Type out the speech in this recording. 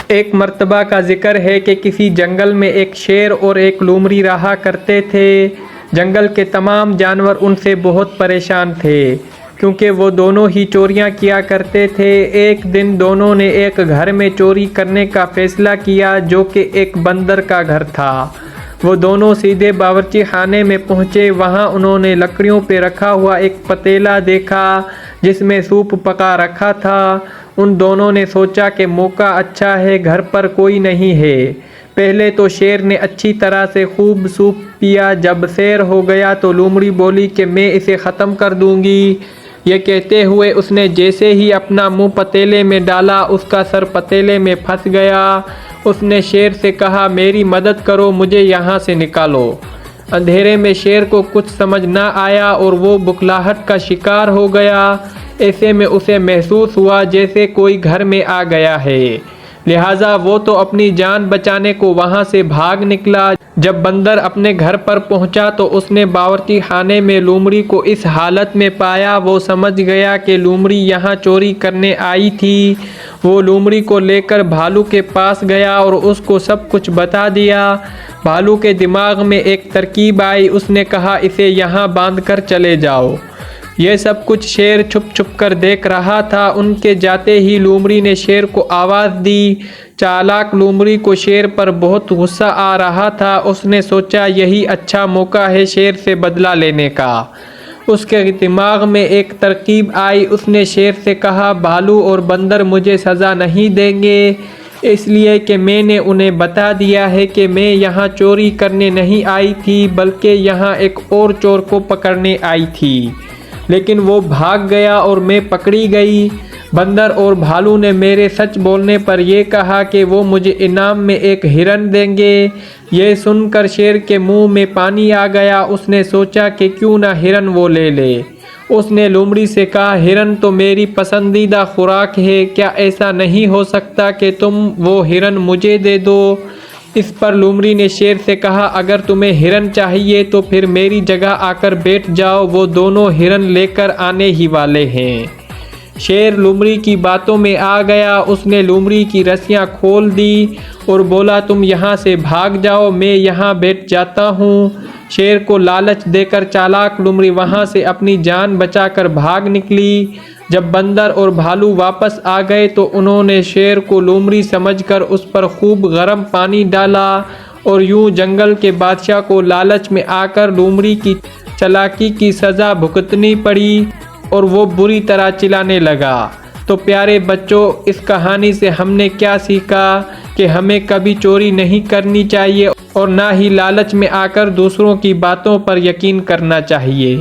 ایک مرتبہ کا ذکر ہے کہ کسی جنگل میں ایک شیر اور ایک لومڑی رہا کرتے تھے۔ جنگل کے تمام جانور ان سے بہت پریشان تھے کیونکہ وہ دونوں ہی چوریاں کیا کرتے تھے۔ ایک دن دونوں نے ایک گھر میں چوری کرنے کا فیصلہ کیا جو کہ ایک بندر کا گھر تھا۔ وہ دونوں سیدھے باورچی خانے میں پہنچے۔ وہاں انہوں نے لکڑیوں پہ رکھا ہوا ایک پتیلا دیکھا جس میں سوپ پکا رکھا تھا۔ ان دونوں نے سوچا کہ موقع اچھا ہے، گھر پر کوئی نہیں ہے۔ پہلے تو شیر نے اچھی طرح سے خوب سوپ پیا۔ جب سیر ہو گیا تو لومڑی بولی کہ میں اسے ختم کر دوں گی۔ یہ کہتے ہوئے اس نے جیسے ہی اپنا منہ پتیلے میں ڈالا اس کا سر پتیلے میں پھنس گیا۔ اس نے شیر سے کہا میری مدد کرو، مجھے یہاں سے نکالو۔ اندھیرے میں شیر کو کچھ سمجھ نہ آیا اور وہ بکھلاہٹ کا شکار ہو گیا۔ ایسے میں اسے محسوس ہوا جیسے کوئی گھر میں آ گیا ہے، لہٰذا وہ تو اپنی جان بچانے کو وہاں سے بھاگ نکلا۔ جب بندر اپنے گھر پر پہنچا تو اس نے باورچی خانے میں لومڑی کو اس حالت میں پایا۔ وہ سمجھ گیا کہ لومڑی یہاں چوری کرنے آئی تھی۔ وہ لومڑی کو لے کر بھالو کے پاس گیا اور اس کو سب کچھ بتا دیا۔ بھالو کے دماغ میں ایک ترکیب آئی، اس نے کہا اسے یہاں باندھ کر چلے جاؤ۔ یہ سب کچھ شیر چھپ چھپ کر دیکھ رہا تھا۔ ان کے جاتے ہی لومڑی نے شیر کو آواز دی۔ چالاک لومڑی کو شیر پر بہت غصہ آ رہا تھا۔ اس نے سوچا یہی اچھا موقع ہے شیر سے بدلہ لینے کا۔ اس کے دماغ میں ایک ترکیب آئی، اس نے شیر سے کہا بھالو اور بندر مجھے سزا نہیں دیں گے اس لیے کہ میں نے انہیں بتا دیا ہے کہ میں یہاں چوری کرنے نہیں آئی تھی بلکہ یہاں ایک اور چور کو پکڑنے آئی تھی، لیکن وہ بھاگ گیا اور میں پکڑی گئی۔ بندر اور بھالو نے میرے سچ بولنے پر یہ کہا کہ وہ مجھے انعام میں ایک ہرن دیں گے۔ یہ سن کر شیر کے منہ میں پانی آ گیا۔ اس نے سوچا کہ کیوں نہ ہرن وہ لے لے۔ اس نے لومڑی سے کہا ہرن تو میری پسندیدہ خوراک ہے، کیا ایسا نہیں ہو سکتا کہ تم وہ ہرن مجھے دے دو؟ اس پر لومڑی نے شیر سے کہا اگر تمہیں ہرن چاہیے تو پھر میری جگہ آ کر بیٹھ جاؤ، وہ دونوں ہرن لے کر آنے ہی والے ہیں۔ شیر لومڑی کی باتوں میں آ گیا۔ اس نے لومڑی کی رسیاں کھول دی اور بولا تم یہاں سے بھاگ جاؤ، میں یہاں بیٹھ جاتا ہوں۔ شیر کو لالچ دے کر چالاک لومڑی وہاں سے اپنی جان بچا کر بھاگ نکلی۔ جب بندر اور بھالو واپس آ گئے تو انہوں نے شیر کو لومڑی سمجھ کر اس پر خوب گرم پانی ڈالا اور یوں جنگل کے بادشاہ کو لالچ میں آ کر لومڑی کی چالاکی کی سزا بھگتنی پڑی اور وہ بری طرح چلانے لگا۔ تو پیارے بچوں، اس کہانی سے ہم نے کیا سیکھا کہ ہمیں کبھی چوری نہیں کرنی چاہیے اور نہ ہی لالچ میں آ کر دوسروں کی باتوں پر یقین کرنا چاہیے۔